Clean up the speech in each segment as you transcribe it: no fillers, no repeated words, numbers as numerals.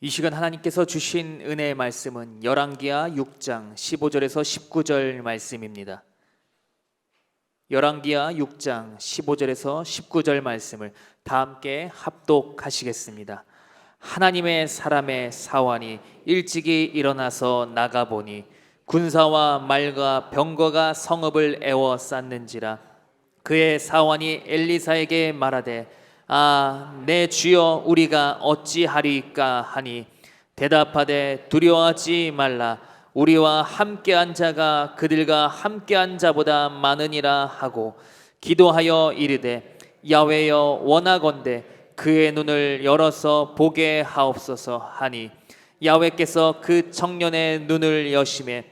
이 시간 하나님께서 주신 은혜의 말씀은 열왕기하 6장 15절에서 19절 말씀입니다. 열왕기하 6장 15절에서 19절 말씀을 다 함께 합독하시겠습니다. 하나님의 사람의 사환이 일찍이 일어나서 나가보니 군사와 말과 병거가 성읍을 에워쌌는지라. 그의 사환이 엘리사에게 말하되 내 주여 우리가 어찌하리까 하니 대답하되 두려워하지 말라. 우리와 함께한 자가 그들과 함께한 자보다 많으니라 하고 기도하여 이르되 야훼여 원하건대 그의 눈을 열어서 보게 하옵소서 하니 야훼께서 그 청년의 눈을 여시매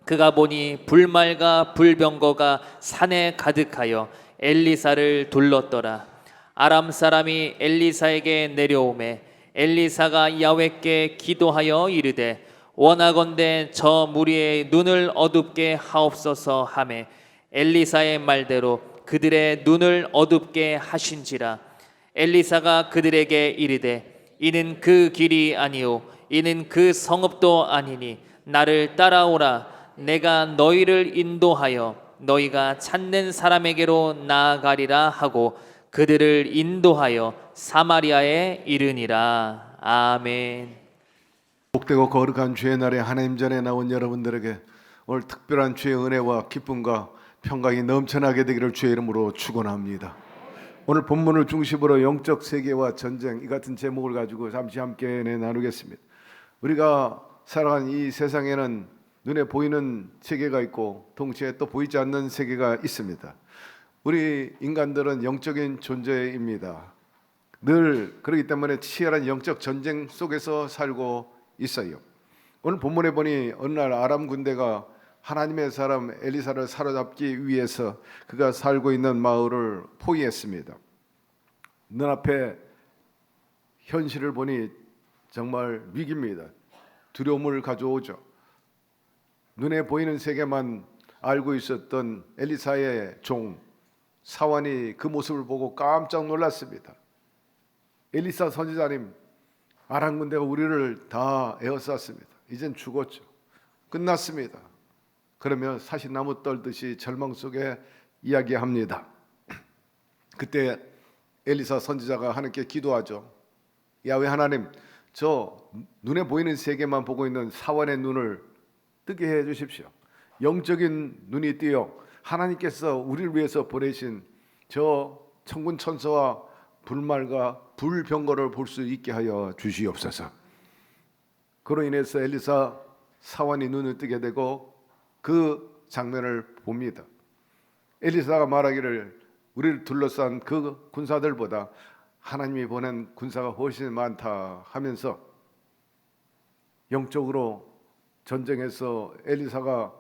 그가 보니 불말과 불병거가 산에 가득하여 엘리사를 둘렀더라. 아람 사람이 엘리사에게 내려오매 엘리사가 야훼께 기도하여 이르되 원하건대 저 무리의 눈을 어둡게 하옵소서 하매 엘리사의 말대로 그들의 눈을 어둡게 하신지라. 엘리사가 그들에게 이르되 이는 그 길이 아니요 이는 그 성읍도 아니니 나를 따라오라. 내가 너희를 인도하여 너희가 찾는 사람에게로 나아가리라 하고 그들을 인도하여 사마리아에 이르니라. 아멘. 복되고 거룩한 주의 날에 하나님 전에 나온 여러분들에게 오늘 특별한 주의 은혜와 기쁨과 평강이 넘쳐나게 되기를 주의 이름으로 축원합니다. 오늘 본문을 중심으로 영적 세계와 전쟁 이 같은 제목을 가지고 잠시 함께 나누겠습니다. 우리가 살아가는 이 세상에는 눈에 보이는 세계가 있고 동시에 또 보이지 않는 세계가 있습니다. 우리 인간들은 영적인 존재입니다. 늘 그렇기 때문에 치열한 영적 전쟁 속에서 살고 있어요. 오늘 본문에 보니 어느 날 아람 군대가 하나님의 사람 엘리사를 사로잡기 위해서 그가 살고 있는 마을을 포위했습니다. 눈앞에 현실을 보니 정말 위기입니다. 두려움을 가져오죠. 눈에 보이는 세계만 알고 있었던 엘리사의 종 사환이 그 모습을 보고 깜짝 놀랐습니다. 엘리사 선지자님, 아람 군대가 우리를 다 에워쌌습니다. 이젠 죽었죠. 끝났습니다. 그러며 사시나무 떨듯이 절망 속에 이야기합니다. 그때 엘리사 선지자가 하나님께 기도하죠. 야훼 하나님, 저 눈에 보이는 세계만 보고 있는 사환의 눈을 뜨게 해 주십시오. 영적인 눈이 띄어 하나님께서 우리를 위해서 보내신 저 천군 천사와 불말과 불병거를 볼 수 있게 하여 주시옵소서. 그로 인해서 엘리사 사환이 눈을 뜨게 되고 그 장면을 봅니다. 엘리사가 말하기를 우리를 둘러싼 그 군사들보다 하나님이 보낸 군사가 훨씬 많다 하면서 영적으로 전쟁에서 엘리사가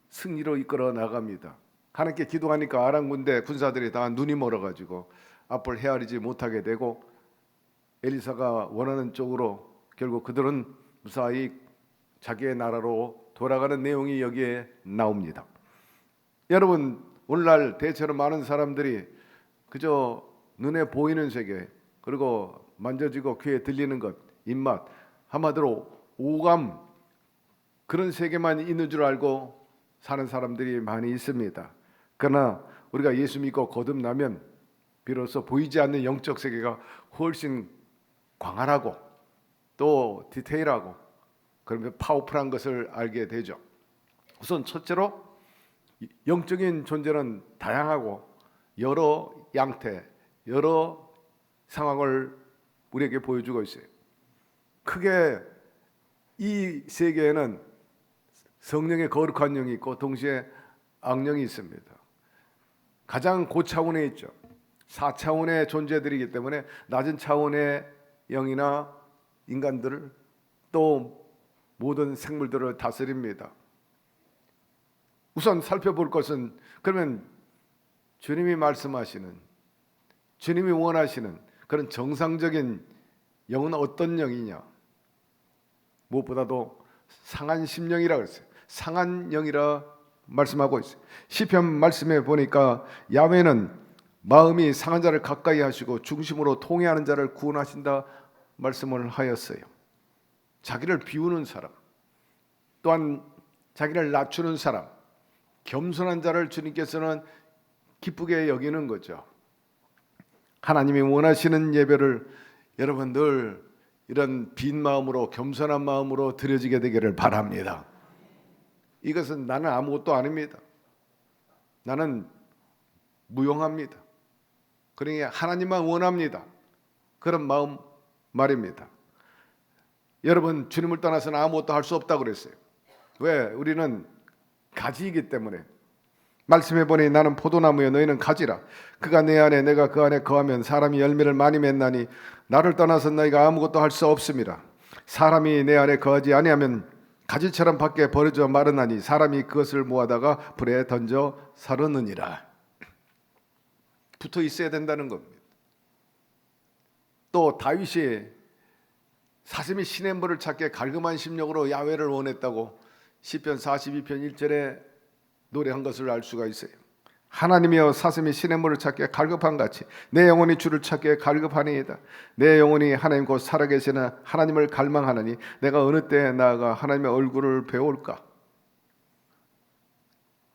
승리로 이끌어 나갑니다. 하나님께 기도하니까 아람 군대 군사들이 다 눈이 멀어가지고 앞을 헤아리지 못하게 되고 엘리사가 원하는 쪽으로 결국 그들은 무사히 자기의 나라로 돌아가는 내용이 여기에 나옵니다. 여러분, 오늘날 대체로 많은 사람들이 그저 눈에 보이는 세계 그리고 만져지고 귀에 들리는 것, 입맛, 한마디로 오감 그런 세계만 있는 줄 알고 사는 사람들이 많이 있습니다. 그러나 우리가 예수 믿고 거듭나면 비로소 보이지 않는 영적 세계가 훨씬 광활하고 또 디테일하고 그러면 파워풀한 것을 알게 되죠. 우선 첫째로 영적인 존재는 다양하고 여러 양태, 여러 상황을 우리에게 보여주고 있어요. 크게 이 세계에는 성령의 거룩한 영이 있고 동시에 악령이 있습니다. 가장 고차원에 있죠. 4차원의 존재들이기 때문에 낮은 차원의 영이나 인간들을 또 모든 생물들을 다스립니다. 우선 살펴볼 것은 그러면 주님이 말씀하시는 주님이 원하시는 그런 정상적인 영은 어떤 영이냐? 무엇보다도 상한 심령이라고 했어요. 상한 영이라 말씀하고 있어요. 시편 말씀에 보니까 야훼는 마음이 상한 자를 가까이 하시고 중심으로 통회하는 자를 구원하신다 말씀을 하였어요. 자기를 비우는 사람, 또한 자기를 낮추는 사람, 겸손한 자를 주님께서는 기쁘게 여기는 거죠. 하나님이 원하시는 예배를 여러분 늘 이런 빈 마음으로, 겸손한 마음으로 드려지게 되기를 바랍니다. 이것은 나는 아무것도 아닙니다. 나는 무용합니다. 그러니 하나님만 원합니다. 그런 마음 말입니다. 여러분, 주님을 떠나서는 아무것도 할 수 없다고 그랬어요. 왜? 우리는 가지이기 때문에. 말씀해 보니 나는 포도나무여 너희는 가지라. 그가 내 안에 내가 그 안에 거하면 사람이 열매를 많이 맺나니 나를 떠나서 너희가 아무것도 할 수 없음이라. 사람이 내 안에 거하지 아니하면 가지처럼 밖에 버려져 마르나니 사람이 그것을 모아다가 불에 던져 사르느니라. 붙어 있어야 된다는 겁니다. 또 다윗이 사슴이 시냇물을 찾게 갈급한 심령으로 야훼를 원했다고 시편 42편 1절에 노래한 것을 알 수가 있어요. 하나님이여 사슴이 시냇물을 찾게 갈급한 같이 내 영혼이 주를 찾게 갈급하니이다. 내 영혼이 하나님 곧 살아계시는 하나님을 갈망하느니 내가 어느 때에 나아가 하나님의 얼굴을 배울까.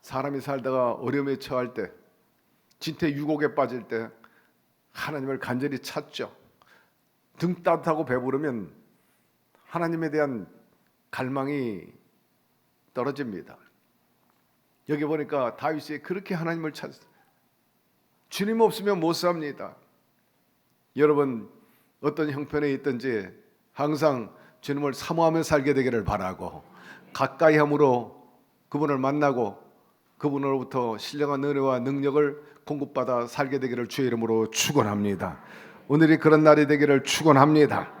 사람이 살다가 어려움에 처할 때, 진퇴 유곡에 빠질 때 하나님을 간절히 찾죠. 등 따뜻하고 배부르면 하나님에 대한 갈망이 떨어집니다. 여기 보니까 다윗이 그렇게 하나님을 찾았어요. 주님 없으면 못 삽니다. 여러분, 어떤 형편에 있든지 항상 주님을 사모하며 살게 되기를 바라고, 가까이 함으로 그분을 만나고 그분으로부터 신령한 은혜와 능력을 공급받아 살게 되기를 주의 이름으로 축원합니다. 오늘이 그런 날이 되기를 축원합니다.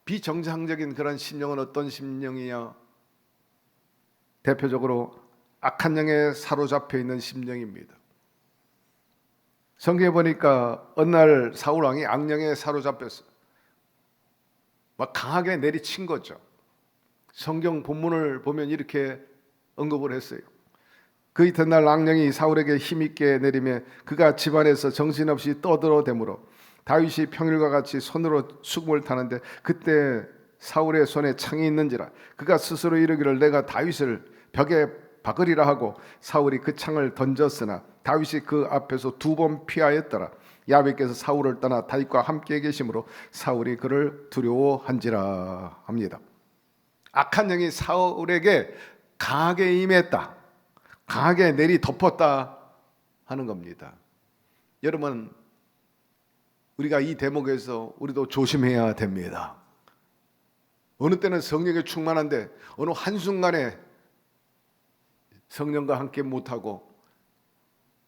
비정상적인 그런 심령은 어떤 심령이냐? 대표적으로 악한 영에 사로잡혀 있는 심령입니다. 성경에 보니까 어느 날 사울 왕이 악령에 사로잡혔어요. 막 강하게 내리친 거죠. 성경 본문을 보면 이렇게 언급을 했어요. 그 이튿날 악령이 사울에게 힘있게 내리며 그가 집안에서 정신없이 떠들어대므로 다윗이 평일과 같이 손으로 수금을 타는데 그때 사울의 손에 창이 있는지라 그가 스스로 이르기를 내가 다윗을 벽에 박으리라 하고 사울이 그 창을 던졌으나 다윗이 그 앞에서 2번 피하였더라. 야훼께서 사울을 떠나 다윗과 함께 계심으로 사울이 그를 두려워한지라 합니다. 악한 영이 사울에게 강하게 임했다, 강하게 내리 덮었다 하는 겁니다. 여러분, 우리가 이 대목에서 우리도 조심해야 됩니다. 어느 때는 성령에 충만한데 어느 한순간에 성령과 함께 못하고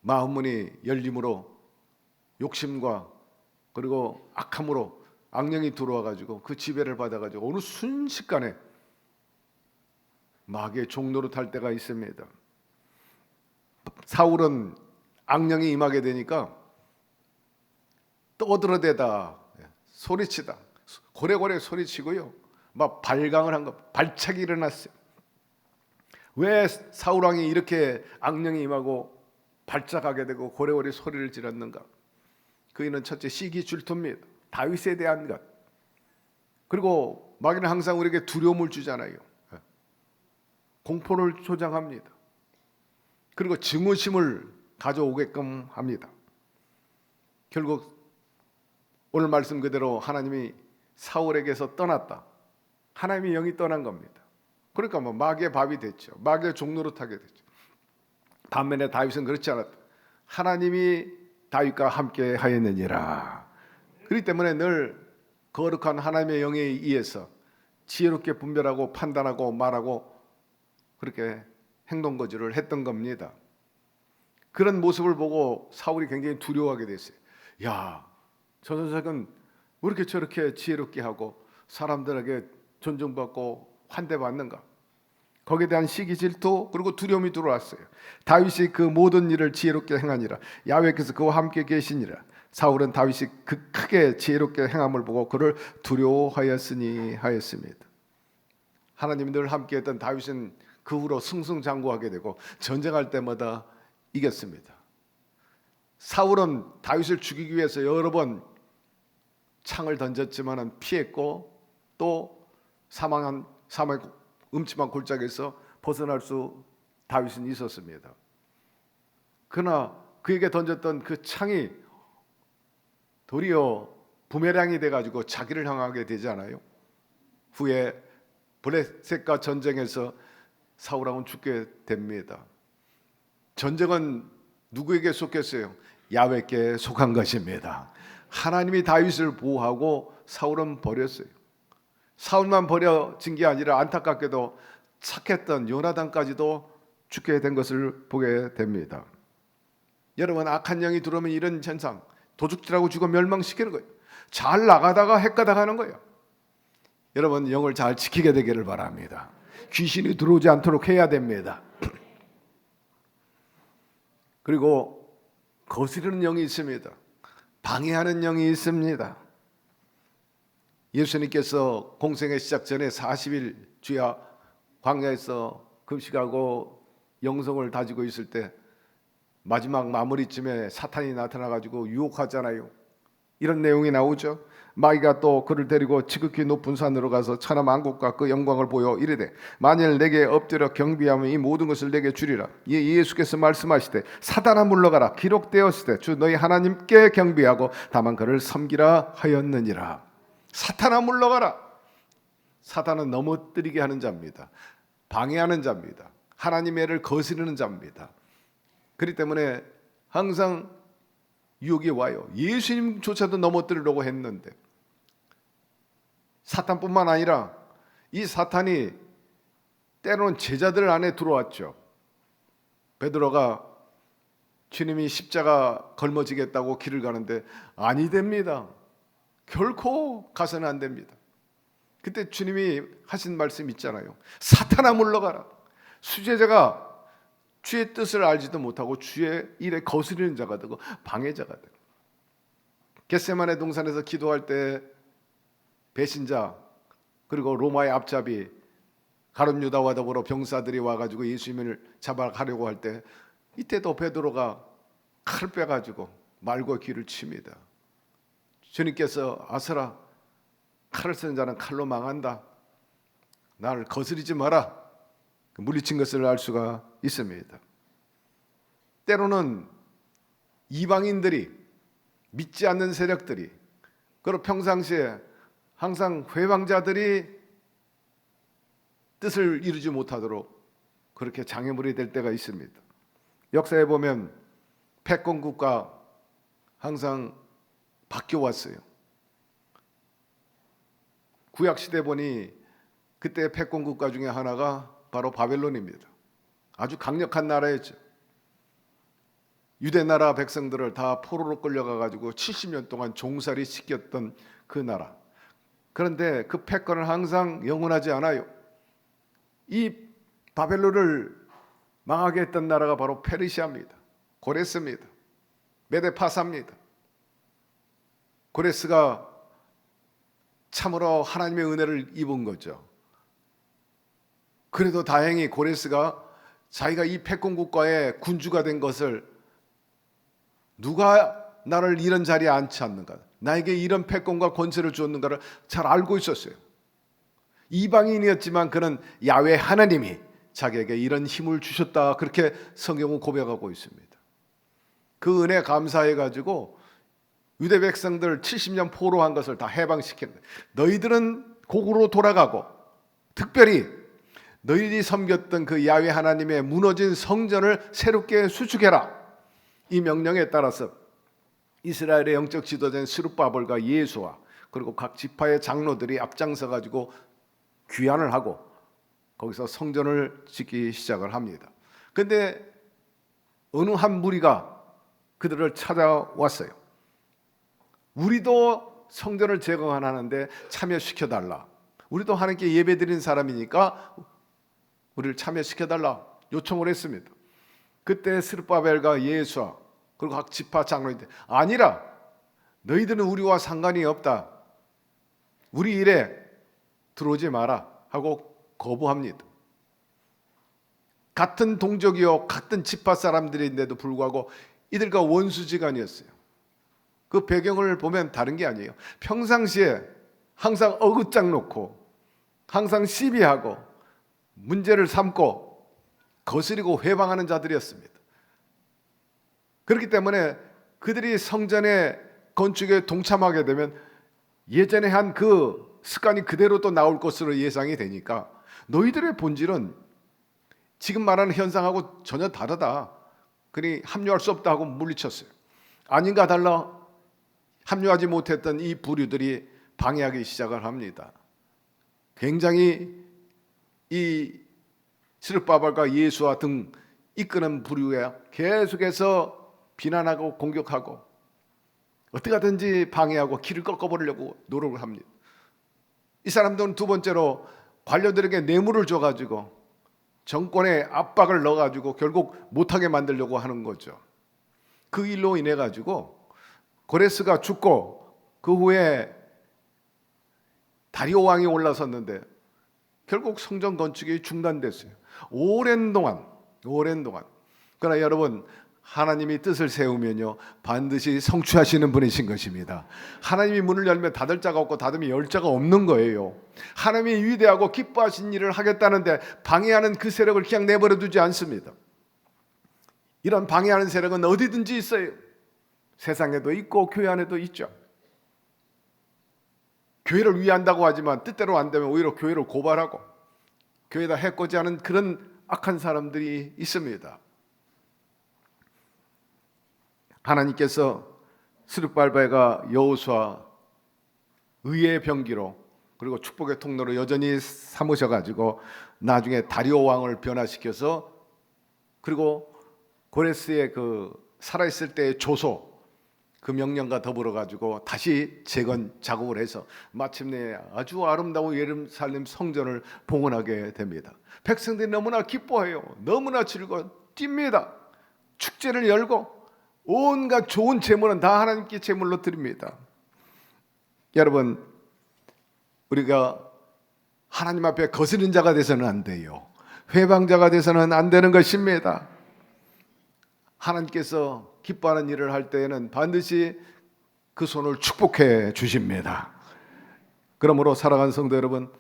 마음문이 열림으로 욕심과 그리고 악함으로 악령이 들어와가지고 그 지배를 받아가지고 어느 순식간에 마귀의 종노릇 할 때가 있습니다. 사울은 악령이 임하게 되니까 떠들어대다, 소리치다, 고래고래 소리치고요, 막 발광을 한 거, 발작이 일어났어요. 왜 사울 왕이 이렇게 악령이 임하고 발작하게 되고 고래고래 소리를 질렀는가? 그이는 첫째 시기 질투입니다. 다윗에 대한 것. 그리고 마귀는 항상 우리에게 두려움을 주잖아요. 공포를 조장합니다. 그리고 증오심을 가져오게끔 합니다. 결국 오늘 말씀 그대로 하나님이 사울에게서 떠났다. 하나님의 영이 떠난 겁니다. 그러니까 뭐 마귀의 밥이 됐죠. 마귀의 종노릇하게 됐죠. 반면에 다윗은 그렇지 않았다. 하나님이 다윗과 함께 하였느니라. 그렇기 때문에 늘 거룩한 하나님의 영에 의해서 지혜롭게 분별하고 판단하고 말하고 그렇게 행동거지를 했던 겁니다. 그런 모습을 보고 사울이 굉장히 두려워하게 됐어요. 야, 저 녀석은 왜 이렇게 저렇게 지혜롭게 하고 사람들에게 존중받고 환대받는가? 거기에 대한 시기 질투 그리고 두려움이 들어왔어요. 다윗이 그 모든 일을 지혜롭게 행하니라. 야훼께서 그와 함께 계시니라. 사울은 다윗이 그 크게 지혜롭게 행함을 보고 그를 두려워하였으니 하였습니다. 하나님이 늘 함께했던 다윗은 그 후로 승승장구하게 되고 전쟁할 때마다 이겼습니다. 사울은 다윗을 죽이기 위해서 여러 번 창을 던졌지만은 피했고 또 사망의 음침한 골짜기에서 벗어날 수 다윗은 있었습니다. 그러나 그에게 던졌던 그 창이 도리어 부메랑이 돼가지고 자기를 향하게 되잖아요. 후에 블레셋과 전쟁에서 사울 왕은 죽게 됩니다. 전쟁은 누구에게 속했어요? 야훼께 속한 것입니다. 하나님이 다윗을 보호하고 사울은 버렸어요. 사울만 버려진 게 아니라 안타깝게도 착했던 요나단까지도 죽게 된 것을 보게 됩니다. 여러분, 악한 영이 들어오면 이런 현상, 도둑질하고 죽어 멸망시키는 거예요. 잘 나가다가 헷가다 가는 거예요. 여러분, 영을 잘 지키게 되기를 바랍니다. 귀신이 들어오지 않도록 해야 됩니다. 그리고 거스르는 영이 있습니다. 방해하는 영이 있습니다. 예수님께서 공생의 시작 전에 40일 주야 광야에서 금식하고 영성을 다지고 있을 때 마지막 마무리쯤에 사탄이 나타나가지고 유혹하잖아요. 이런 내용이 나오죠. 마귀가 또 그를 데리고 지극히 높은 산으로 가서 천하 만국과 그 영광을 보여 이르되 만일 내게 엎드려 경배하면 이 모든 것을 내게 주리라. 예수께서 말씀하시되 사단아 물러가라. 기록되었으되 주 너희 하나님께 경배하고 다만 그를 섬기라 하였느니라. 사탄아 물러가라. 사탄은 넘어뜨리게 하는 자입니다. 방해하는 자입니다. 하나님의 애를 거스르는 자입니다. 그렇기 때문에 항상 유혹이 와요. 예수님조차도 넘어뜨리려고 했는데 사탄뿐만 아니라 이 사탄이 때로는 제자들 안에 들어왔죠. 베드로가 주님이 십자가 걸머지겠다고 길을 가는데 아니 됩니다. 결코 가서는 안 됩니다. 그때 주님이 하신 말씀 있잖아요. 사탄아 물러가라. 수제자가 주의 뜻을 알지도 못하고 주의 일에 거스르는 자가 되고 방해자가 되고. 겟세마네 동산에서 기도할 때 배신자 그리고 로마의 앞잡이 가룟 유다와 더불어 병사들이 와가지고 예수님을 잡아가려고 할 때 이때도 베드로가 칼을 빼가지고 말과 귀를 칩니다. 주님께서 아서라, 칼을 쓰는 자는 칼로 망한다. 나를 거스르지 마라. 물리친 것을 알 수가 있습니다. 때로는 이방인들이, 믿지 않는 세력들이, 그리고 평상시에 항상 회방자들이 뜻을 이루지 못하도록 그렇게 장애물이 될 때가 있습니다. 역사에 보면 패권국가 항상 바뀌어왔어요. 구약시대 보니 그때 패권국가 중에 하나가 바로 바벨론입니다. 아주 강력한 나라였죠. 유대나라 백성들을 다 포로로 끌려가가지고 70년 동안 종살이 시켰던 그 나라. 그런데 그 패권은 항상 영원하지 않아요. 이 바벨론을 망하게 했던 나라가 바로 페르시아입니다. 고레스입니다. 메데파사입니다. 고레스가 참으로 하나님의 은혜를 입은 거죠. 그래도 다행히 고레스가 자기가 이 패권국가의 군주가 된 것을 누가 나를 이런 자리에 앉지 않는가, 나에게 이런 패권과 권세를 주었는가를 잘 알고 있었어요. 이방인이었지만 그는 야훼 하나님이 자기에게 이런 힘을 주셨다, 그렇게 성경은 고백하고 있습니다. 그 은혜 감사해가지고 유대 백성들 70년 포로한 것을 다 해방시키는, 너희들은 고국으로 돌아가고 특별히 너희들이 섬겼던 그 야훼 하나님의 무너진 성전을 새롭게 수축해라. 이 명령에 따라서 이스라엘의 영적 지도자인 스룹바벨과 예수와 그리고 각 지파의 장로들이 앞장서 가지고 귀환을 하고 거기서 성전을 짓기 시작을 합니다. 그런데 어느 한 무리가 그들을 찾아왔어요. 우리도 성전을 재건하는데 참여시켜달라. 우리도 하나님께 예배드리는 사람이니까 우리를 참여시켜달라 요청을 했습니다. 그때 스룹바벨과 예수와 그리고 각 지파 장로인데 아니라 너희들은 우리와 상관이 없다. 우리 일에 들어오지 마라 하고 거부합니다. 같은 동족이요 같은 지파 사람들인데도 불구하고 이들과 원수지간이었어요. 그 배경을 보면 다른 게 아니에요. 평상시에 항상 어긋장 놓고 항상 시비하고 문제를 삼고 거스리고 회방하는 자들이었습니다. 그렇기 때문에 그들이 성전의 건축에 동참하게 되면 예전에 한 그 습관이 그대로 또 나올 것으로 예상이 되니까 너희들의 본질은 지금 말하는 현상하고 전혀 다르다. 그러니 합류할 수 없다 하고 물리쳤어요. 아닌가 달라 합류하지 못했던 이 부류들이 방해하기 시작을 합니다. 굉장히 이 스룹바벨과 예수와 등 이끄는 부류에 계속해서 비난하고 공격하고 어떻게 하든지 방해하고 길을 꺾어버리려고 노력을 합니다. 이 사람들은 두 번째로 관료들에게 뇌물을 줘가지고 정권에 압박을 넣어가지고 결국 못하게 만들려고 하는 거죠. 그 일로 인해 가지고 고레스가 죽고 그 후에 다리오 왕이 올라섰는데 결국 성전 건축이 중단됐어요. 오랜 동안. 그러나 여러분, 하나님이 뜻을 세우면요 반드시 성취하시는 분이신 것입니다. 하나님이 문을 열면 닫을 자가 없고 닫으면 열 자가 없는 거예요. 하나님이 위대하고 기뻐하신 일을 하겠다는데 방해하는 그 세력을 그냥 내버려 두지 않습니다. 이런 방해하는 세력은 어디든지 있어요. 세상에도 있고 교회 안에도 있죠. 교회를 위한다고 하지만 뜻대로 안 되면 오히려 교회를 고발하고 교회에다 해코지 하는 그런 악한 사람들이 있습니다. 하나님께서 스룹발벨과 여호수아 의의 병기로 그리고 축복의 통로로 여전히 삼으셔가지고 나중에 다리오 왕을 변화시켜서 그리고 고레스의 그 살아있을 때의 조소 그 명령과 더불어 가지고 다시 재건 작업을 해서 마침내 아주 아름다운 예루살렘 성전을 봉헌하게 됩니다. 백성들이 너무나 기뻐해요. 너무나 즐거워 뜁니다. 축제를 열고 온갖 좋은 제물은 다 하나님께 제물로 드립니다. 여러분, 우리가 하나님 앞에 거스른 자가 돼서는 안 돼요. 회방자가 돼서는 안 되는 것입니다. 하나님께서 기뻐하는 일을 할 때에는 반드시 그 손을 축복해 주십니다. 그러므로 사랑하는 성도 여러분,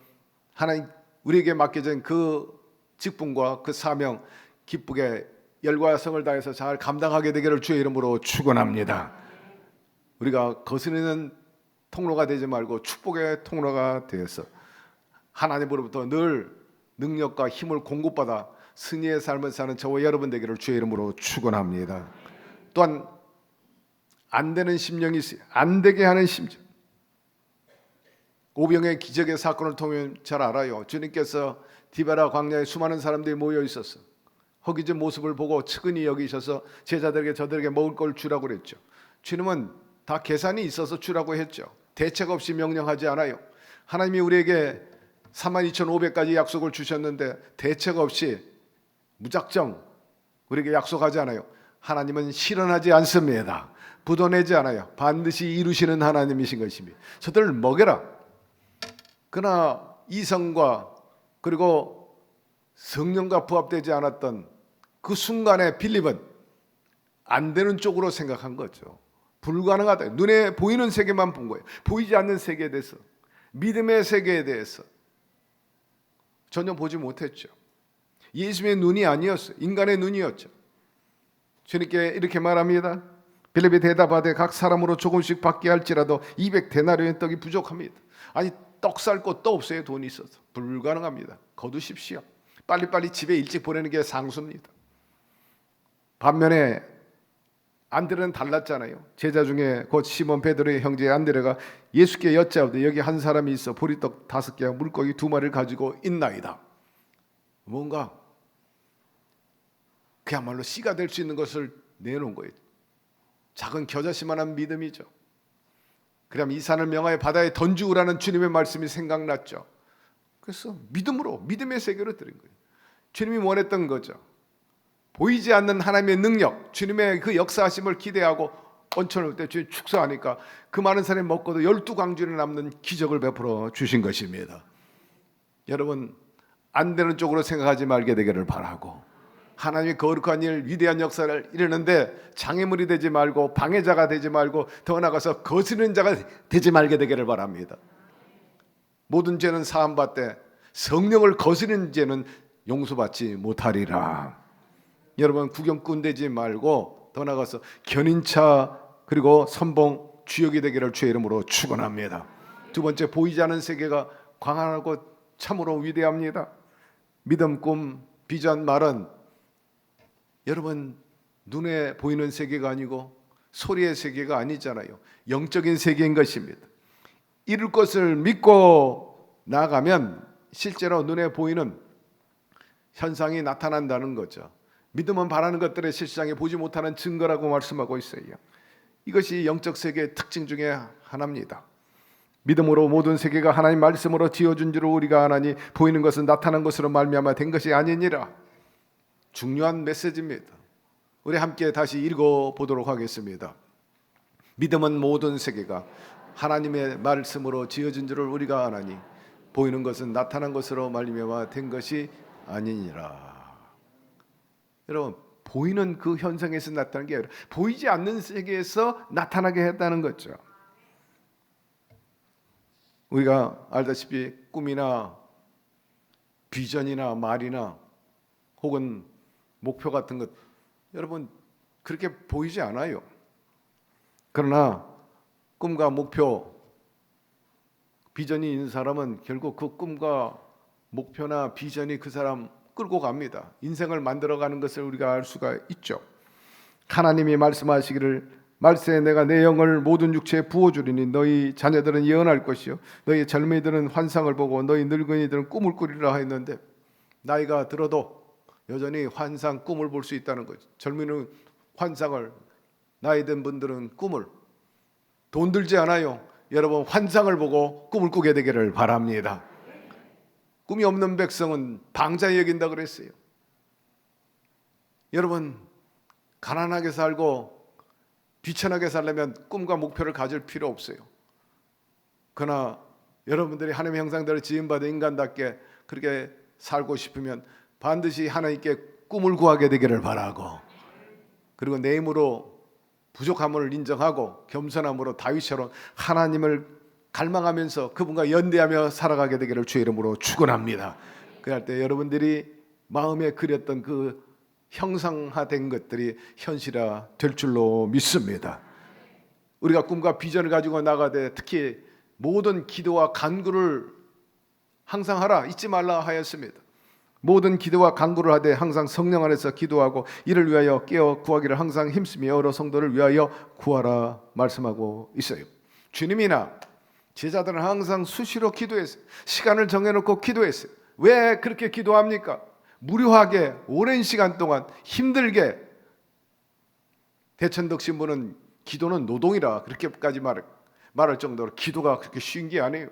하나님 우리에게 맡겨진 그 직분과 그 사명 기쁘게 열과 성을 다해서 잘 감당하게 되기를 주의 이름으로 축원합니다. 우리가 거스르는 통로가 되지 말고 축복의 통로가 되어서 하나님으로부터 늘 능력과 힘을 공급받아 승리의 삶을 사는 저와 여러분 되기를 주의 이름으로 축원합니다. 또한 안 되는 심령이 있어요. 안 되게 하는 심령. 오병의 기적의 사건을 통해 잘 알아요. 주님께서 디베라 광야에 수많은 사람들이 모여 있었어. 허기진 모습을 보고 측은히 여기셔서 제자들에게 저들에게 먹을 걸 주라고 그랬죠. 주님은 다 계산이 있어서 주라고 했죠. 대책 없이 명령하지 않아요. 하나님이 우리에게 42,500가지 약속을 주셨는데 대책 없이 무작정 우리에게 약속하지 않아요. 하나님은 실현하지 않습니다. 부도내지 않아요. 반드시 이루시는 하나님이신 것입니다. 저들을 먹여라. 그러나 이성과 그리고 성령과 부합되지 않았던 그 순간에 빌립은 안 되는 쪽으로 생각한 거죠. 불가능하다. 눈에 보이는 세계만 본 거예요. 보이지 않는 세계에 대해서, 믿음의 세계에 대해서 전혀 보지 못했죠. 예수님의 눈이 아니었어요. 인간의 눈이었죠. 주님께 이렇게 말합니다. 빌립이 대답하되 각 사람으로 조금씩 받게 할지라도 200데나리온의 떡이 부족합니다. 아니 떡 살 것도 없어요. 돈이 있어서. 불가능합니다. 거두십시오. 빨리빨리 집에 일찍 보내는 게 상수입니다. 반면에 안드레는 달랐잖아요. 제자 중에 곧 시몬 베드로의 형제 안드레가 예수께 여짜오되 여기 한 사람이 있어 보리떡 5개와 물고기 2마리를 가지고 있나이다. 뭔가 그야말로 씨가 될 수 있는 것을 내놓은 거예요. 작은 겨자씨만한 믿음이죠. 그럼 이 산을 명하여 바다에 던지우라는 주님의 말씀이 생각났죠. 그래서 믿음으로 믿음의 세계로 드린 거예요. 주님이 원했던 거죠. 보이지 않는 하나님의 능력, 주님의 그 역사하심을 기대하고 온천을 때 주님 축사하니까 그 많은 사람이 먹고도 12광주에 남는 기적을 베풀어 주신 것입니다. 여러분 안 되는 쪽으로 생각하지 말게 되기를 바라고 하나님의 거룩한 일, 위대한 역사를 이루는데 장애물이 되지 말고 방해자가 되지 말고 더 나아가서 거스르는 자가 되지 말게 되기를 바랍니다. 모든 죄는 사함받되 성령을 거스르는 죄는 용서받지 못하리라. 여러분 구경꾼 되지 말고 더 나아가서 견인차 그리고 선봉 주역이 되기를 주의 이름으로 축원합니다. 두 번째, 보이지 않는 세계가 광활하고 참으로 위대합니다. 믿음, 꿈, 비전, 말은 여러분 눈에 보이는 세계가 아니고 소리의 세계가 아니잖아요. 영적인 세계인 것입니다. 이룰 것을 믿고 나가면 실제로 눈에 보이는 현상이 나타난다는 거죠. 믿음은 바라는 것들의 실상에 보지 못하는 증거라고 말씀하고 있어요. 이것이 영적 세계의 특징 중에 하나입니다. 믿음으로 모든 세계가 하나님 말씀으로 지어준 줄을 우리가 아나니 보이는 것은 나타난 것으로 말미암아 된 것이 아니니라. 중요한 메시지입니다. 우리 함께 다시 읽어보도록 하겠습니다. 믿음은 모든 세계가 하나님의 말씀으로 지어진 줄을 우리가 아나니 보이는 것은 나타난 것으로 말미암아 된 것이 아니니라. 여러분 보이는 그 현상에서 나타난 게 아니라 보이지 않는 세계에서 나타나게 했다는 거죠. 우리가 알다시피 꿈이나 비전이나 말이나 혹은 목표 같은 것 여러분 그렇게 보이지 않아요. 그러나 꿈과 목표, 비전이 있는 사람은 결국 그 꿈과 목표나 비전이 그 사람 끌고 갑니다. 인생을 만들어가는 것을 우리가 알 수가 있죠. 하나님이 말씀하시기를 말세에 내가 내 영을 모든 육체에 부어주리니 너희 자녀들은 예언할 것이요 너희 젊은이들은 환상을 보고 너희 늙은이들은 꿈을 꾸리라 하였는데 나이가 들어도 여전히 환상, 꿈을 볼 수 있다는 거죠. 젊은이는 환상을, 나이 든 분들은 꿈을. 돈 들지 않아요. 여러분 환상을 보고 꿈을 꾸게 되기를 바랍니다. 꿈이 없는 백성은 방자 여긴다 그랬어요. 여러분 가난하게 살고 비천하게 살려면 꿈과 목표를 가질 필요 없어요. 그러나 여러분들이 하나님의 형상대로 지음받은 인간답게 그렇게 살고 싶으면 반드시 하나님께 꿈을 구하게 되기를 바라고 그리고 내 힘으로 부족함을 인정하고 겸손함으로 다윗처럼 하나님을 갈망하면서 그분과 연대하며 살아가게 되기를 주의 이름으로 축원합니다. 그럴 때 여러분들이 마음에 그렸던 그 형상화된 것들이 현실화 될 줄로 믿습니다. 우리가 꿈과 비전을 가지고 나가되 특히 모든 기도와 간구를 항상 하라 잊지 말라 하였습니다. 모든 기도와 간구를 하되 항상 성령 안에서 기도하고 이를 위하여 깨어 구하기를 항상 힘쓰며 여러 성도를 위하여 구하라 말씀하고 있어요. 주님이나 제자들은 항상 수시로 기도했어요. 시간을 정해놓고 기도했어요. 왜 그렇게 기도합니까? 무료하게 오랜 시간 동안 힘들게. 대천덕 신부는 기도는 노동이라 그렇게까지 말할 정도로 기도가 그렇게 쉬운 게 아니에요.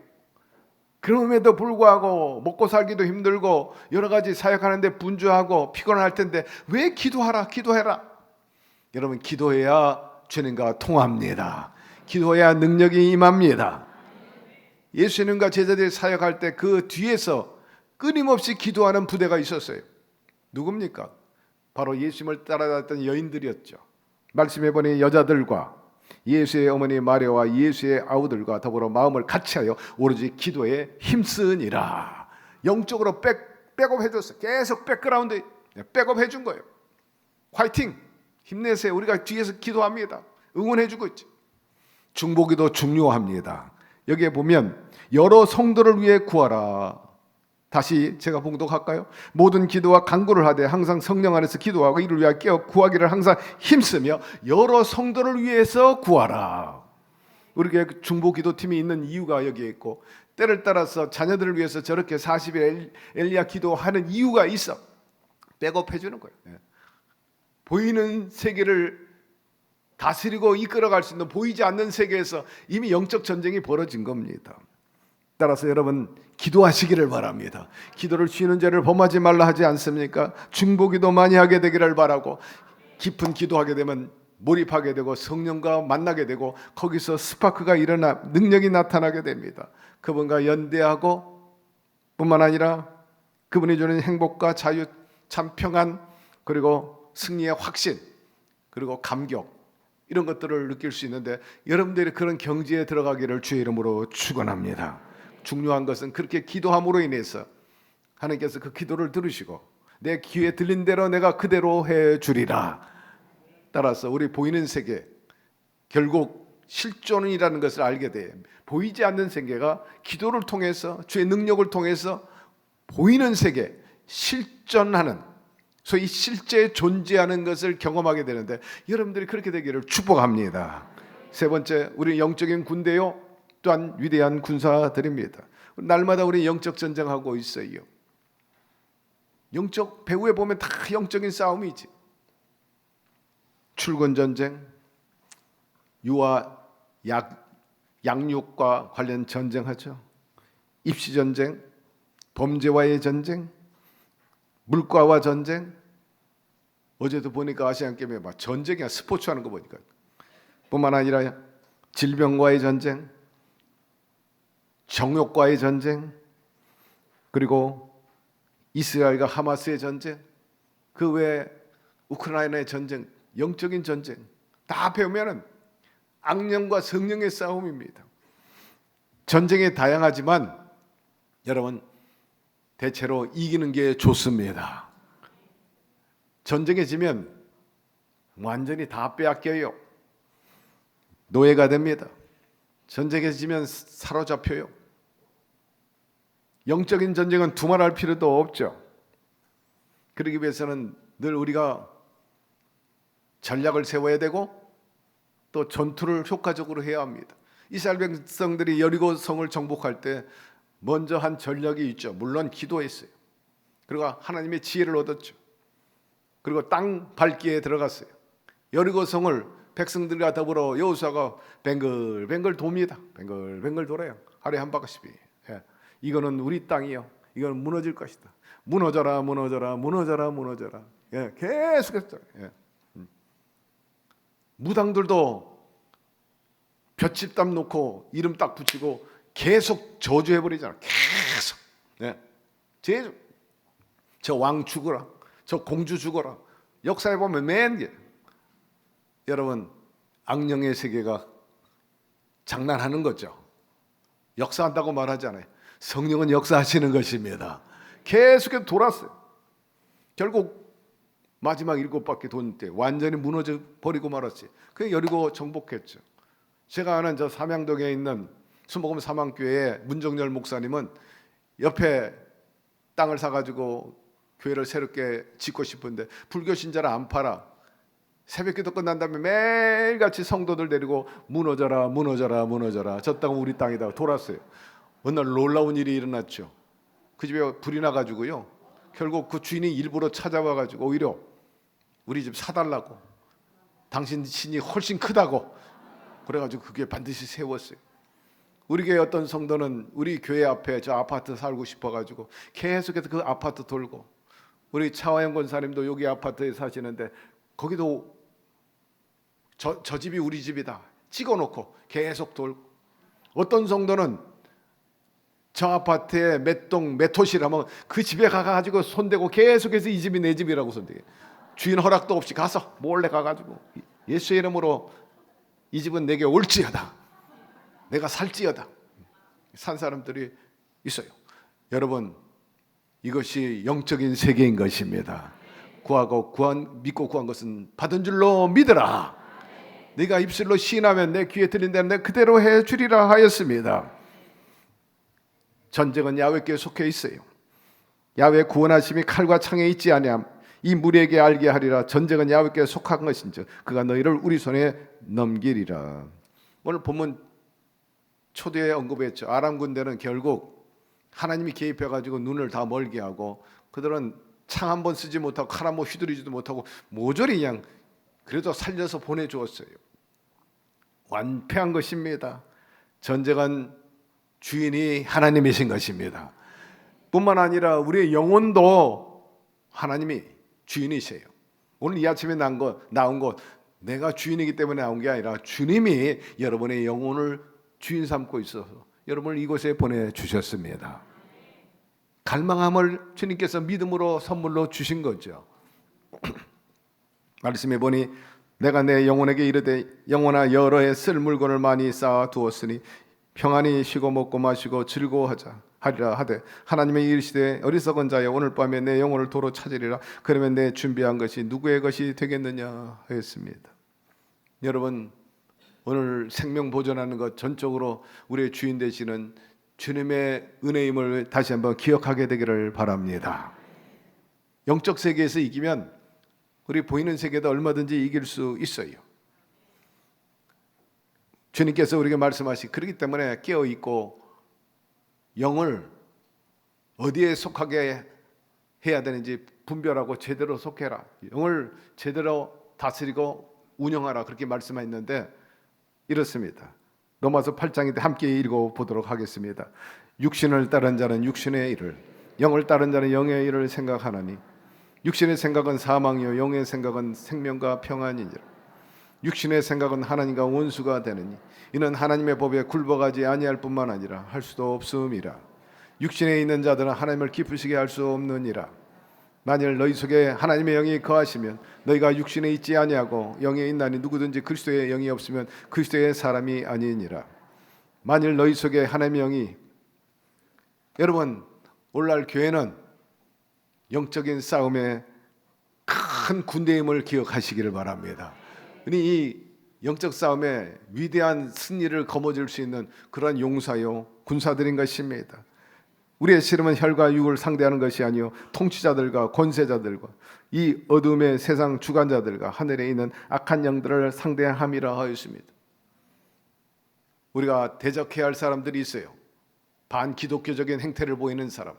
그럼에도 불구하고 먹고 살기도 힘들고 여러 가지 사역하는데 분주하고 피곤할 텐데 왜 기도해라. 여러분 기도해야 주님과 통합니다. 기도해야 능력이 임합니다. 예수님과 제자들이 사역할 때 그 뒤에서 끊임없이 기도하는 부대가 있었어요. 누굽니까? 바로 예수님을 따라다녔던 여인들이었죠. 말씀해보니 여자들과 예수의 어머니 마리아와 예수의 아우들과 더불어 마음을 같이하여 오로지 기도에 힘쓰니라. 영적으로 백업 해줬어요. 계속 백그라운드 백업 해준 거예요. 화이팅! 힘내세요. 우리가 뒤에서 기도합니다. 응원해주고 있죠. 중보기도 중요합니다. 여기에 보면 여러 성도를 위해 구하라. 다시 제가 봉독할까요? 모든 기도와 간구를 하되 항상 성령 안에서 기도하고 이를 위하여 깨어 구하기를 항상 힘쓰며 여러 성도를 위해서 구하라. 우리 교회 중보기도팀이 있는 이유가 여기에 있고 때를 따라서 자녀들을 위해서 저렇게 40일 엘리야 기도하는 이유가 있어. 백업해 주는 거예요. 보이는 세계를 다스리고 이끌어갈 수 있는 보이지 않는 세계에서 이미 영적 전쟁이 벌어진 겁니다. 따라서 여러분 기도하시기를 바랍니다. 기도를 쉬는 죄를 범하지 말라 하지 않습니까? 중보기도 많이 하게 되기를 바라고 깊은 기도하게 되면 몰입하게 되고 성령과 만나게 되고 거기서 스파크가 일어나 능력이 나타나게 됩니다. 그분과 연대하고 뿐만 아니라 그분이 주는 행복과 자유, 참 평안, 그리고 승리의 확신, 그리고 감격, 이런 것들을 느낄 수 있는데 여러분들이 그런 경지에 들어가기를 주의 이름으로 축원합니다. 중요한 것은 그렇게 기도함으로 인해서 하나님께서 그 기도를 들으시고 내 귀에 들린 대로 내가 그대로 해 주리라. 따라서 우리 보이는 세계, 결국 실존이라는 것을 알게 돼. 보이지 않는 세계가 기도를 통해서, 주의 능력을 통해서 보이는 세계, 실존하는, 소위 실제 존재하는 것을 경험하게 되는데 여러분들이 그렇게 되기를 축복합니다. 세 번째, 우리 영적인 군대요, 또한 위대한 군사들입니다. 날마다 우리 영적 전쟁하고 있어요. 영적 배후에 보면 다 영적인 싸움이지. 출근 전쟁, 유아 양육과 관련 전쟁하죠. 입시 전쟁, 범죄와의 전쟁, 물가와 전쟁. 어제도 보니까 아시안 게임에 막 전쟁이야, 스포츠 하는 거 보니까. 뿐만 아니라 질병과의 전쟁, 정욕과의 전쟁, 그리고 이스라엘과 하마스의 전쟁, 그 외에 우크라이나의 전쟁, 영적인 전쟁 다 배우면은 악령과 성령의 싸움입니다. 전쟁이 다양하지만 여러분 대체로 이기는 게 좋습니다. 전쟁에 지면 완전히 다 빼앗겨요. 노예가 됩니다. 전쟁에 지면 사로잡혀요. 영적인 전쟁은 두말할 필요도 없죠. 그러기 위해서는 늘 우리가 전략을 세워야 되고 또 전투를 효과적으로 해야 합니다. 이스라엘 백성들이 여리고 성을 정복할 때 먼저 한 전략이 있죠. 물론 기도했어요. 그리고 하나님의 지혜를 얻었죠. 그리고 땅 밟기에 들어갔어요. 여리고 성을 백성들과 더불어 여호수아가 뱅글뱅글 돕니다. 뱅글뱅글 돌아요. 하루에 한 바퀴씩. 이거는 우리 땅이요. 이건 무너질 것이다. 무너져라, 무너져라, 무너져라, 무너져라. 계속했어요. 무당들도 볏짚담 놓고 이름 딱 붙이고 계속 저주해버리잖아. 계속. 계속. 저 왕 죽어라. 저 공주 죽어라. 역사에 보면 맨 게. 여러분, 악령의 세계가 장난하는 거죠. 역사한다고 말하잖아요. 성령은 역사하시는 것입니다. 계속해서 돌았어요. 결국 마지막 7바퀴 도는 때 완전히 무너져 버리고 말았지. 그게 여리고 정복했죠. 제가 아는 저 삼양동에 있는 수목금 사망교회의 문정열 목사님은 옆에 땅을 사가지고 교회를 새롭게 짓고 싶은데 불교 신자를 안 팔아. 새벽기도 끝난 다음에 매일같이 성도들 데리고 무너져라, 무너져라, 무너져라. 저 땅은 우리 땅이다. 돌았어요. 어느 날 놀라운 일이 일어났죠. 그 집에 불이 나가지고요. 결국 그 주인이 일부러 찾아와가지고 오히려 우리 집 사달라고, 당신 신이 훨씬 크다고 그래가지고 그게 반드시 세웠어요. 우리 교회 어떤 성도는 우리 교회 앞에 저 아파트 살고 싶어가지고 계속해서 그 아파트 돌고, 우리 차화영 권사님도 여기 아파트에 사시는데 거기도 저 집이 우리 집이다 찍어놓고 계속 돌고, 어떤 성도는 저 아파트에 몇 동 몇 호시라면 그 집에 가가지고 손대고 계속해서 이 집이 내 집이라고 손대게, 주인 허락도 없이 가서 몰래 가가지고 예수의 이름으로 이 집은 내게 올지어다, 내가 살지어다 산 사람들이 있어요. 여러분, 이것이 영적인 세계인 것입니다. 구하고 믿고 구한 것은 받은 줄로 믿으라. 네가 입술로 시인하면 내 귀에 들린 대로 내가 그대로 해 주리라 하였습니다. 전쟁은 야훼께 속해 있어요. 야훼 구원하심이 칼과 창에 있지 아니함. 이 무리에게 알게 하리라. 전쟁은 야훼께 속한 것인즉 그가 너희를 우리 손에 넘기리라. 오늘 본문 초대에 언급했죠. 아람 군대는 결국 하나님이 개입해가지고 눈을 다 멀게 하고, 그들은 창 한 번 쓰지 못하고 칼 한 번 휘두르지도 못하고 모조리 그냥 그래도 살려서 보내주었어요. 완패한 것입니다. 전쟁은 주인이 하나님이신 것입니다. 뿐만 아니라 우리의 영혼도 하나님이 주인이세요. 오늘 이 아침에 나온 것 내가 주인이기 때문에 나온 게 아니라 주님이 여러분의 영혼을 주인 삼고 있어서 여러분을 이곳에 보내주셨습니다. 갈망함을 주님께서 믿음으로 선물로 주신 거죠. 말씀해 보니 내가 내 영혼에게 이르되 영혼아 여러 해 쓸 물건을 많이 쌓아 두었으니 평안히 쉬고 먹고 마시고 즐거워하자 하리라 하되 하나님의 이르시되 어리석은 자여 오늘 밤에 내 영혼을 도로 찾으리라. 그러면 내 준비한 것이 누구의 것이 되겠느냐 하였습니다. 여러분, 오늘 생명 보존하는 것 전적으로 우리의 주인 되시는 주님의 은혜임을 다시 한번 기억하게 되기를 바랍니다. 영적 세계에서 이기면 우리 보이는 세계도 얼마든지 이길 수 있어요. 주님께서 우리에게 말씀하시 그렇기 때문에 깨어있고 영을 어디에 속하게 해야 되는지 분별하고 제대로 속해라. 영을 제대로 다스리고 운영하라. 그렇게 말씀하셨는데 이렇습니다. 로마서 8장인데 함께 읽어보도록 하겠습니다. 육신을 따른 자는 육신의 일을, 영을 따른 자는 영의 일을 생각하나니 육신의 생각은 사망이요 영의 생각은 생명과 평안이니라. 육신의 생각은 하나님과 원수가 되느니 이는 하나님의 법에 굴복하지 아니할 뿐만 아니라 할 수도 없음이라. 육신에 있는 자들은 하나님을 기쁘시게 할 수 없느니라. 만일 너희 속에 하나님의 영이 거하시면 너희가 육신에 있지 아니하고 영에 있나니 누구든지 그리스도의 영이 없으면 그리스도의 사람이 아니니라. 만일 너희 속에 하나님의 영이, 여러분 오늘날 교회는 영적인 싸움의 큰 군대임을 기억하시기를 바랍니다. 이 영적 싸움에 위대한 승리를 거머쥘 수 있는 그러한 용사요 군사들인 것입니다. 우리의 씨름은 혈과 육을 상대하는 것이 아니요 통치자들과 권세자들과 이 어둠의 세상 주관자들과 하늘에 있는 악한 영들을 상대함이라 하였습니다. 우리가 대적해야 할 사람들이 있어요. 반기독교적인 행태를 보이는 사람,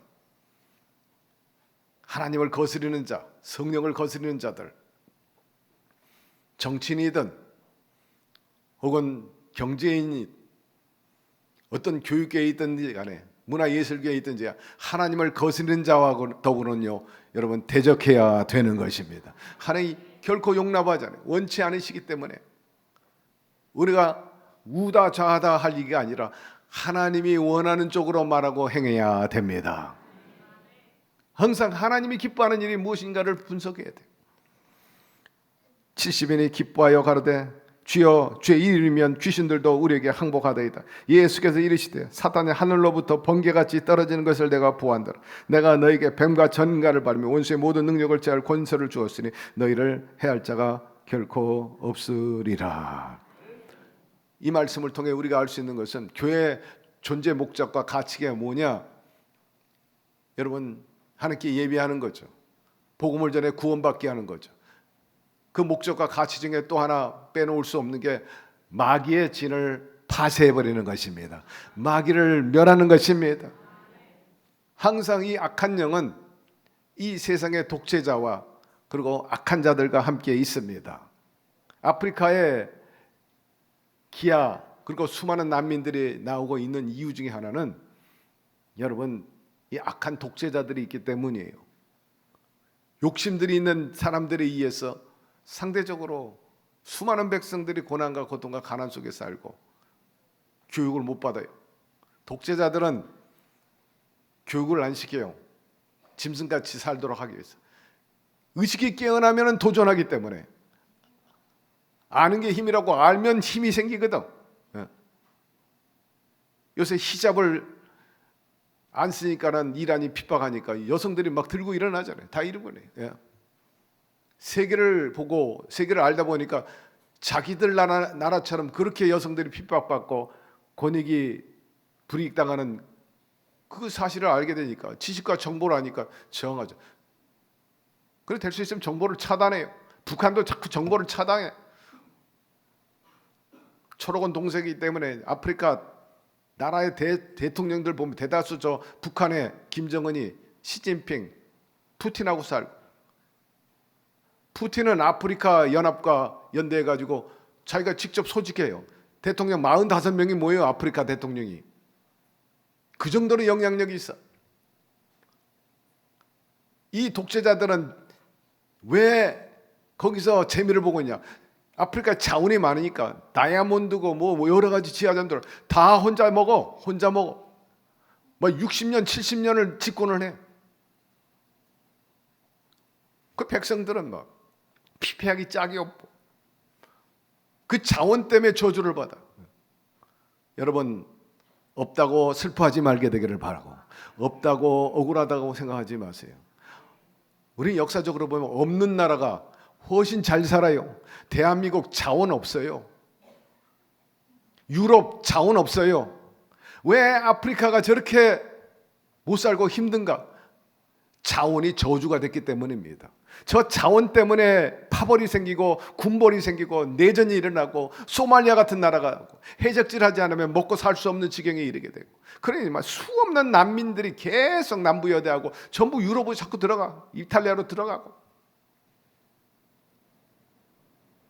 하나님을 거스르는 자, 성령을 거스르는 자들, 정치인이든 혹은 경제인이 어떤 교육계에 있든지 간에 문화예술계에 있든지 하나님을 거스르는 자와 더불어는요 여러분 대적해야 되는 것입니다. 하나님이 결코 용납하지 않아요. 원치 않으시기 때문에 우리가 우다 좌다 할 얘기가 아니라 하나님이 원하는 쪽으로 말하고 행해야 됩니다. 항상 하나님이 기뻐하는 일이 무엇인가를 분석해야 돼요. 70인이 기뻐하여 가로되 주여 주의 이름이면 귀신들도 우리에게 항복하더이다. 예수께서 이르시되 사탄이 하늘로부터 번개같이 떨어지는 것을 내가 보았노라. 내가 너에게 뱀과 전갈을 바르며 원수의 모든 능력을 제할 권세를 주었으니 너희를 해할 자가 결코 없으리라. 이 말씀을 통해 우리가 알 수 있는 것은 교회의 존재 목적과 가치가 뭐냐? 여러분 하나님께 예배하는 거죠. 복음을 전해 구원받게 하는 거죠. 그 목적과 가치 중에 또 하나 빼놓을 수 없는 게 마귀의 진을 파쇄해버리는 것입니다. 마귀를 멸하는 것입니다. 항상 이 악한 영은 이 세상의 독재자와 그리고 악한 자들과 함께 있습니다. 아프리카의 기아 그리고 수많은 난민들이 나오고 있는 이유 중에 하나는 여러분 이 악한 독재자들이 있기 때문이에요. 욕심들이 있는 사람들에 의해서 상대적으로 수많은 백성들이 고난과 고통과 가난 속에 살고 교육을 못 받아요. 독재자들은 교육을 안 시켜요. 짐승같이 살도록 하기 위해서. 의식이 깨어나면 도전하기 때문에 아는 게 힘이라고 알면 힘이 생기거든. 요새 히잡을 안 쓰니까는 이란이 핍박하니까 여성들이 막 들고 일어나잖아요. 다 일어나요. 세계를 보고 세계를 알다 보니까 자기들 나라처럼 그렇게 여성들이 핍박받고 권익이 불이익당하는 그 사실을 알게 되니까 지식과 정보를 아니까 저항하죠. 그래 될 수 있으면 정보를 차단해요. 북한도 자꾸 정보를 차단해. 초록은 동색이기 때문에 아프리카 나라의 대통령들 보면 대다수 저 북한의 김정은이 시진핑 푸틴하고 살고 푸틴은 아프리카 연합과 연대해가지고 자기가 직접 소집해요. 대통령 45명이 모여요. 아프리카 대통령이. 그 정도로 영향력이 있어. 이 독재자들은 왜 거기서 재미를 보고 있냐? 아프리카 자원이 많으니까 다이아몬드고 뭐 여러 가지 지하전들 다 혼자 먹어. 뭐 60년, 70년을 집권을 해. 그 백성들은 막 피폐하기 짝이 없고 그 자원 때문에 저주를 받아. 여러분 없다고 슬퍼하지 말게 되기를 바라고, 없다고 억울하다고 생각하지 마세요. 우리 역사적으로 보면 없는 나라가 훨씬 잘 살아요. 대한민국 자원 없어요. 유럽 자원 없어요. 왜 아프리카가 저렇게 못 살고 힘든가? 자원이 저주가 됐기 때문입니다. 저 자원 때문에 파벌이 생기고 군벌이 생기고 내전이 일어나고 소말리아 같은 나라가 해적질하지 않으면 먹고 살 수 없는 지경에 이르게 되고, 그러니 수없는 난민들이 계속 남부여대하고 전부 유럽으로 자꾸 들어가, 이탈리아로 들어가고.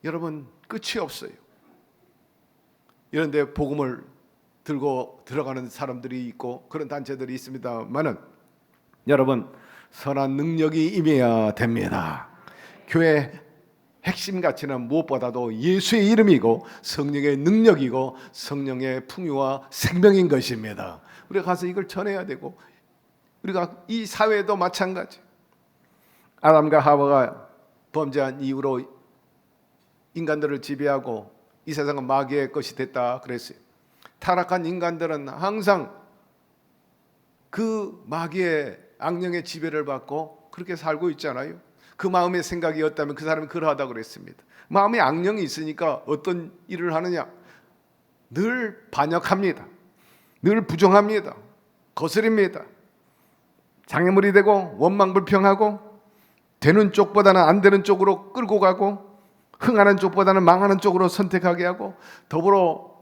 여러분 끝이 없어요. 이런데 복음을 들고 들어가는 사람들이 있고 그런 단체들이 있습니다만은, 여러분 선한 능력이 임해야 됩니다. 교회 핵심 가치는 무엇보다도 예수의 이름이고 성령의 능력이고 성령의 풍요와 생명인 것입니다. 우리가 가서 이걸 전해야 되고, 우리가 이 사회도 마찬가지. 아담과 하와가 범죄한 이후로 인간들을 지배하고 이 세상은 마귀의 것이 됐다 그랬어요. 타락한 인간들은 항상 그 마귀의 악령의 지배를 받고 그렇게 살고 있잖아요. 그 마음의 생각이었다면 그 사람이 그러하다고 그랬습니다. 마음에 악령이 있으니까 어떤 일을 하느냐? 늘 반역합니다. 늘 부정합니다. 거스립니다. 장애물이 되고 원망불평하고 되는 쪽보다는 안 되는 쪽으로 끌고 가고 흥하는 쪽보다는 망하는 쪽으로 선택하게 하고 더불어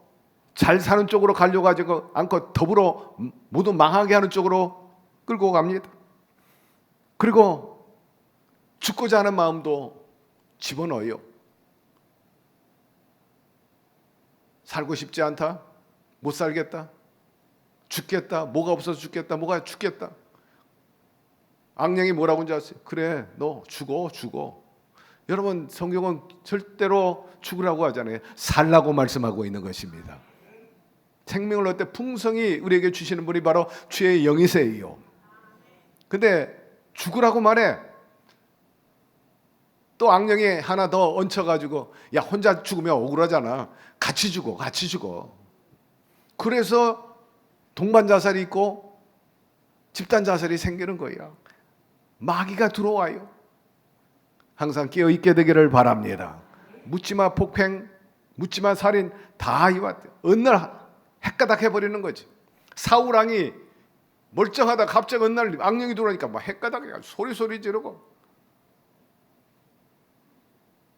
잘 사는 쪽으로 가려고 하지 않고 더불어 모두 망하게 하는 쪽으로 끌고 갑니다. 그리고 죽고자 하는 마음도 집어넣어요. 살고 싶지 않다, 못 살겠다, 죽겠다, 뭐가 없어서 죽겠다, 뭐가 죽겠다. 악령이 뭐라고 하는지 아세요? 그래, 너 죽어. 여러분 성경은 절대로 죽으라고 하잖아요. 살라고 말씀하고 있는 것입니다. 생명을 얻되 풍성히 우리에게 주시는 분이 바로 주의 영이세요. 근데 죽으라고 말해. 또 악령이 하나 더 얹혀가지고, 야 혼자 죽으면 억울하잖아, 같이 죽어. 그래서 동반 자살이 있고 집단 자살이 생기는 거예요. 마귀가 들어와요. 항상 깨어있게 되기를 바랍니다. 묻지마 폭행, 묻지마 살인 다 이왔대. 어느 날 헷가닥 해버리는 거지. 사울 왕이 멀쩡하다 갑자기 어느 날 악령이 들어오니까 막 헷가닥 소리 지르고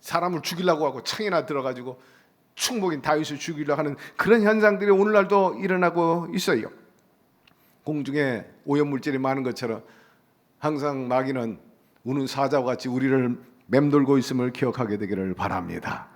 사람을 죽이려고 하고 창이나 들어가지고 충복인 다윗을 죽이려고 하는 그런 현상들이 오늘날도 일어나고 있어요. 공중에 오염물질이 많은 것처럼 항상 마귀는 우는 사자와 같이 우리를 맴돌고 있음을 기억하게 되기를 바랍니다.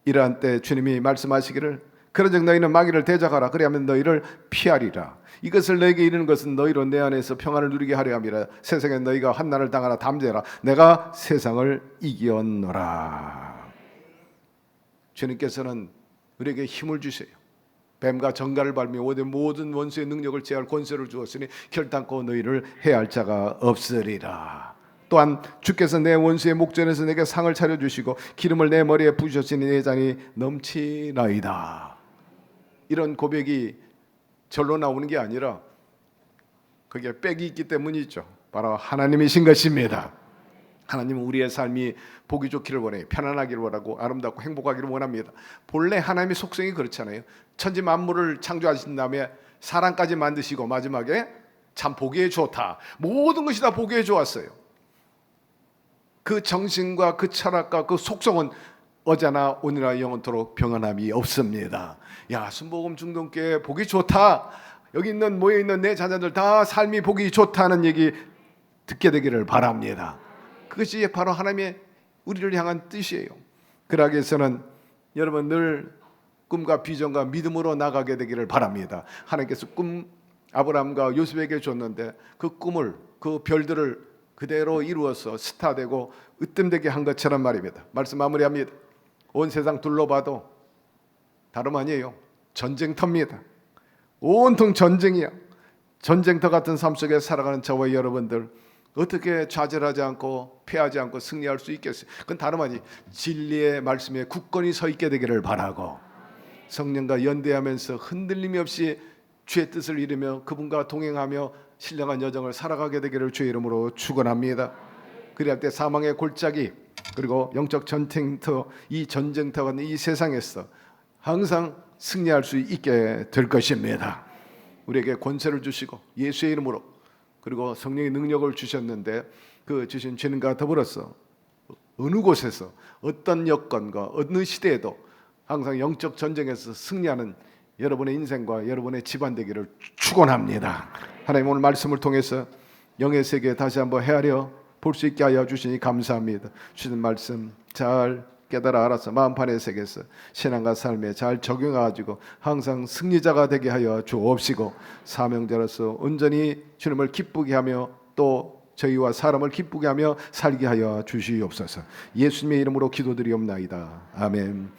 이러한 때 주님이 말씀하시기를 그런즉 너희는 마귀를 대적하라. 그리하면 너희를 피하리라. 이것을 너에게 이르는 것은 너희로 내 안에서 평안을 누리게 하려 함이라. 세상에 너희가 환난을 당하나 담대하라. 내가 세상을 이기었노라. 주님께서는 우리에게 힘을 주세요. 뱀과 정갈을 밟으며 모든 원수의 능력을 제할 권세를 주었으니 결단코 너희를 해할 자가 없으리라. 또한 주께서 내 원수의 목전에서 내게 상을 차려주시고 기름을 내 머리에 부으셨으니 내 잔이 넘치나이다. 이런 고백이 절로 나오는 게 아니라 그게 빽이 있기 때문이죠. 바로 하나님이신 것입니다. 하나님은 우리의 삶이 보기 좋기를 원해요. 편안하기를 원하고 아름답고 행복하기를 원합니다. 본래 하나님의 속성이 그렇잖아요. 천지 만물을 창조하신 다음에 사람까지 만드시고 마지막에 참 보기에 좋다. 모든 것이 다 보기에 좋았어요. 그 정신과 그 철학과 그 속성은 어제나 오늘나 영원토록 평안함이 없습니다. 야, 순복음 중동교회 보기 좋다. 여기 있는 모여 있는 내 자녀들 다 삶이 보기 좋다는 얘기 듣게 되기를 바랍니다. 그것이 바로 하나님의 우리를 향한 뜻이에요. 그러기 위해서는 여러분 늘 꿈과 비전과 믿음으로 나가게 되기를 바랍니다. 하나님께서 꿈 아브라함과 요셉에게 줬는데 그 꿈을, 그 별들을 그대로 이루어서 스타되고 으뜸되게 한 것처럼 말입니다. 말씀 마무리합니다. 온 세상 둘러봐도 다름 아니에요. 전쟁터입니다. 온통 전쟁이야. 전쟁터 같은 삶 속에 살아가는 저와 여러분들, 어떻게 좌절하지 않고 패하지 않고 승리할 수 있겠어요? 그건 다름 아니 진리의 말씀에 굳건히 서 있게 되기를 바라고 성령과 연대하면서 흔들림이 없이 주의 뜻을 이루며 그분과 동행하며 신령한 여정을 살아가게 되기를 주의 이름으로 축원합니다. 그리할 때 사망의 골짜기 그리고 영적 전쟁터, 이 전쟁터가 있는 이 세상에서 항상 승리할 수 있게 될 것입니다. 우리에게 권세를 주시고 예수의 이름으로 그리고 성령의 능력을 주셨는데 그 주신 주님과 더불어서 어느 곳에서 어떤 여건과 어느 시대에도 항상 영적 전쟁에서 승리하는 여러분의 인생과 여러분의 집안 되기를 축원합니다. 하나님 오늘 말씀을 통해서 영의 세계 다시 한번 헤아려 볼 수 있게 하여 주시니 감사합니다. 주신 말씀 잘 깨달아 알아서 마음판의 세계에서 신앙과 삶에 잘 적용해가지고 항상 승리자가 되게 하여 주옵시고 사명자로서 온전히 주님을 기쁘게 하며 또 저희와 사람을 기쁘게 하며 살게 하여 주시옵소서. 예수님의 이름으로 기도드리옵나이다. 아멘.